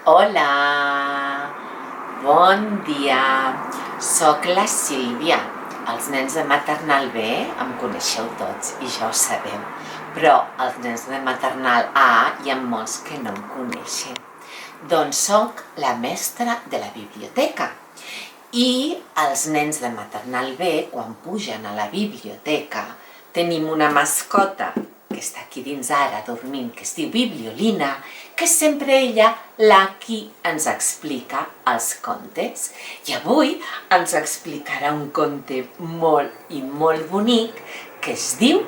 Hola, bon dia. Soc la Sílvia. Els nens de maternal B em coneixeu tots i ja ho sabeu, però els nens de maternal A hi ha molts que no em coneixen. Doncs soc la mestra de la biblioteca i els nens de maternal B, quan pugen a la biblioteca, tenim una mascota que està aquí dins ara dormint, que es diu Bibliolina, que és sempre ella la qui ens explica els contes. I avui ens explicarà un conte molt i molt bonic que es diu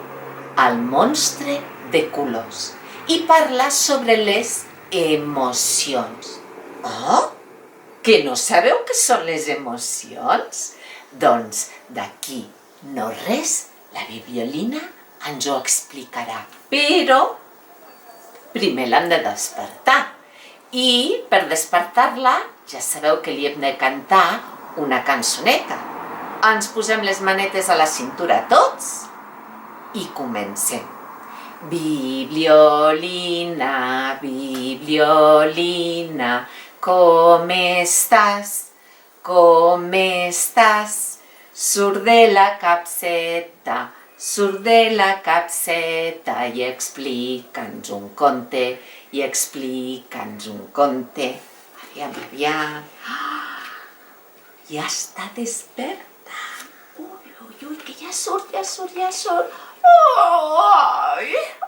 El monstre de colors i parla sobre les emocions. Oh, que no sabeu què són les emocions? Doncs d'aquí no res, la Bibliolina ens ho explicarà, però primer l'hem de despertar. I per despertar-la ja sabeu que li hem de cantar una cançoneta. Ens posem les manetes a la cintura tots i comencem. Bibliolina, Bibliolina, com estàs? Com estàs? Surt de la capseta i explica'ns un conte, Aviam. Ja està desperta. Ui, que ja surt.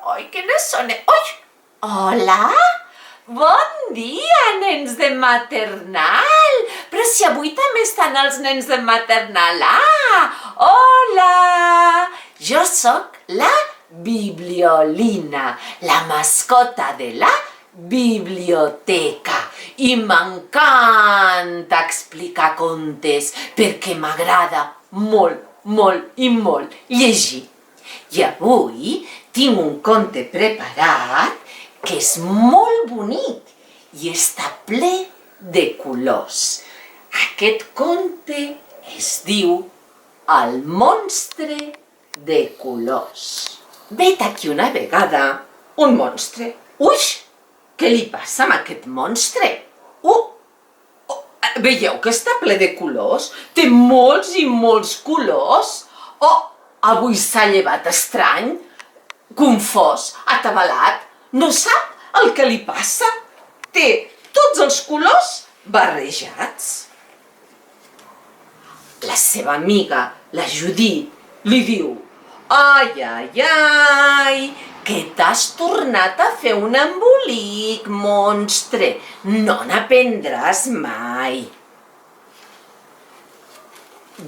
Ai, quines són? Ai, hola! Bon dia, nens de maternal! Però si avui també estan els nens de maternal. Hola! Jo sóc la Bibliolina, la mascota de la biblioteca. I m'encanta explicar contes perquè m'agrada molt llegir. I avui tinc un conte preparat que és molt bonic i està ple de colors. Aquest conte es diu El monstre de colors. Vet aquí una vegada un monstre. Ui, què li passa amb aquest monstre? Veieu que està ple de colors? Té molts i molts colors. Avui s'ha llevat estrany, confós, atabalat. No sap el que li passa? Té tots els colors barrejats. La seva amiga, la Judit, li diu: Ai, que t'has tornat a fer un embolic, monstre. No n'aprendràs mai.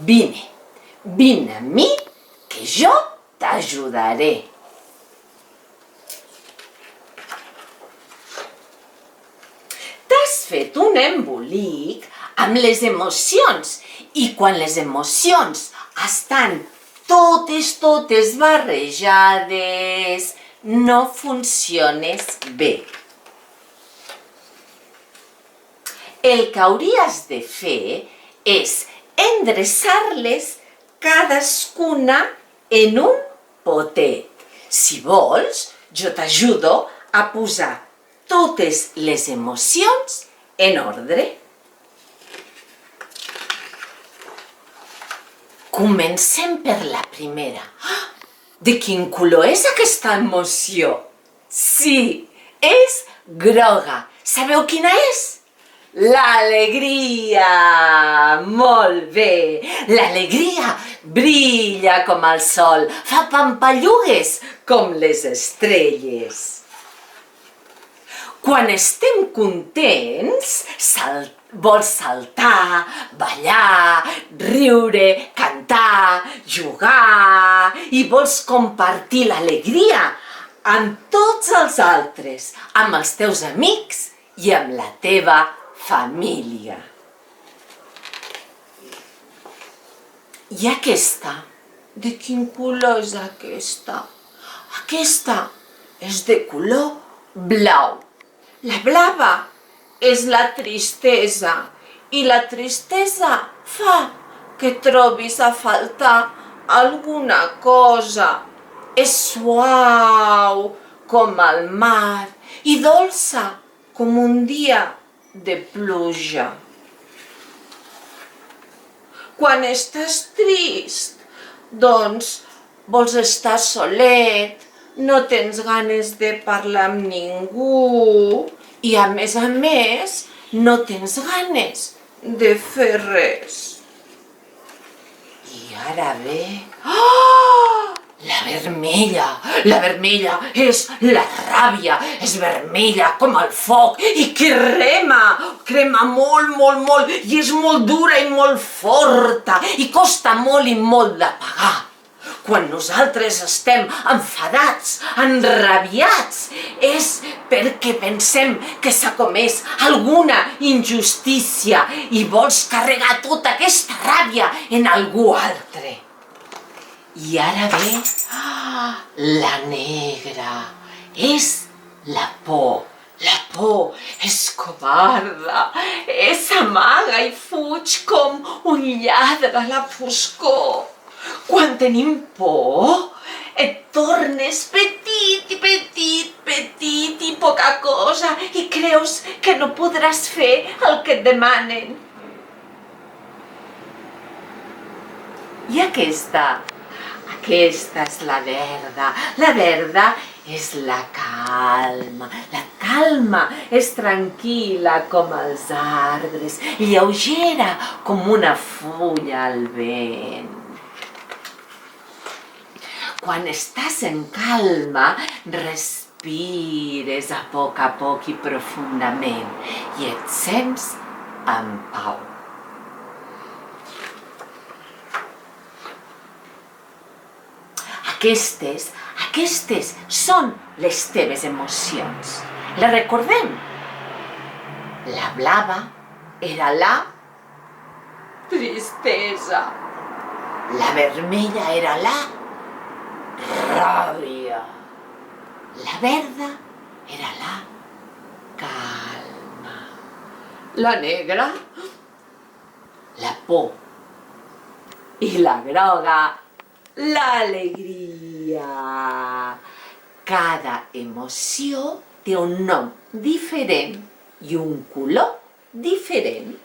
Vine amb mi, que jo t'ajudaré. T'has fet un embolic amb les emocions i quan les emocions estan totes barrejades, no funciones bé. El que hauries de fer és endreçar-les cadascuna en un potet. Si vols, jo t'ajudo a posar totes les emocions en ordre. Comencem per la primera. De quin color és aquesta emoció? Sí, és groga. Sabeu quina és? L'alegria! Molt bé! L'alegria brilla com el sol, fa pampallugues com les estrelles. Quan estem contents, vols saltar, ballar, riure, cantar, jugar i vols compartir l'alegria amb tots els altres, amb els teus amics i amb la teva família. I aquesta? De quin color és aquesta? Aquesta és de color blau. La blava és la tristesa i la tristesa fa que trobis a faltar alguna cosa. És suau com el mar i dolça com un dia de pluja. Quan estàs trist, doncs vols estar solet, no tens ganes de parlar amb ningú i a més no tens ganes de fer res. I ara ve... Oh! La vermella és la ràbia, és vermella com el foc i crema molt, molt, molt i és molt dura i molt forta i costa molt i molt d'apagar. Quan nosaltres estem enfadats, enrabiats, és perquè pensem que s'ha comès alguna injustícia i vols carregar tota aquesta ràbia en algú altre. I ara ve la negra, és la por. La por és covarda, s'amaga i fuig com un lladre a la foscor. Quan tenim por, et tornes petit i poca cosa i creus que no podràs fer el que et demanen. I aquesta és la verda. La verda és la calma. La calma és tranquil·la com els arbres, lleugera com una fulla al vent. Quan estàs en calma, respires a poc i profundament i et sents en pau. Aquestes són les teves emocions. Les recordem? La blava era la tristesa. La vermella era la ràbia. La verda era la calma. La negra, la por. I la groga, l'alegria. Cada emoció té un nom diferent i un color diferent.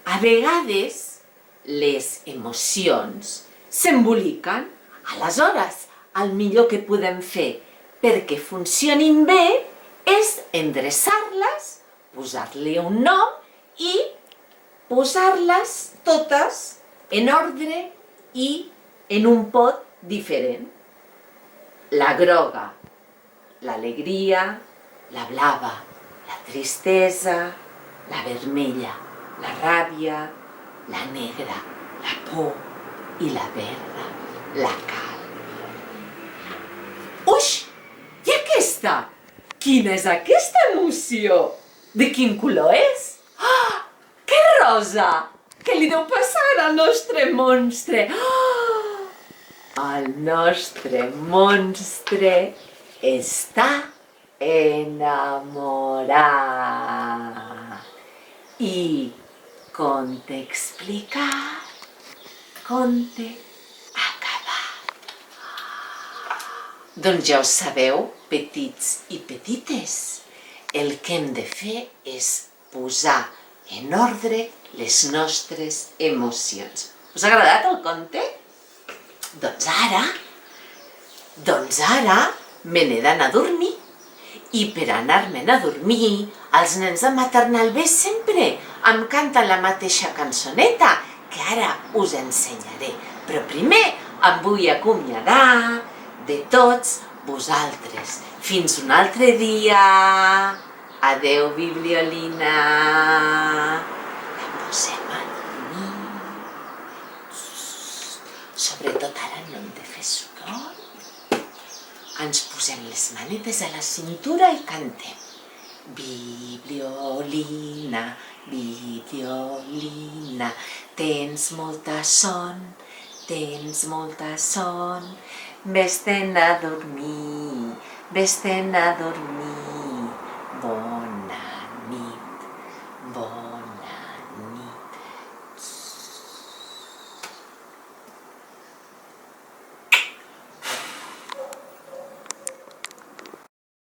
A vegades les emocions s'emboliquen. Aleshores, el millor que podem fer perquè funcionin bé és endreçar-les, posar-li un nom i posar-les totes en ordre i en un pot diferent. La groga, l'alegria, la blava, la tristesa, la vermella, la ràbia, la negra, la por i la verda, la calma. Uix! I aquesta? Quina és aquesta emoció? De quin color és? Ah! Que rosa! Què li deu passar al nostre monstre? Oh! El nostre monstre està enamorat. I conte explicat, conte acabat. Doncs ja ho sabeu, petits i petites, el que hem de fer és posar en ordre les nostres emocions. Us ha agradat el conte? Doncs ara me n'he d'anar a dormir. I per anar-me'n a dormir, els nens de maternal B sempre em canten la mateixa cançoneta, que ara us ensenyaré. Però primer em vull acomiadar de tots vosaltres. Fins un altre dia. Adeu, Bibliolina. La posem a dormir. Sobretot ara no hem de fer soroll. Ens posem les manetes a la cintura i cantem. Bibliolina, Bibliolina, tens molta son, vés-te'n a dormir, vés-te'n a dormir.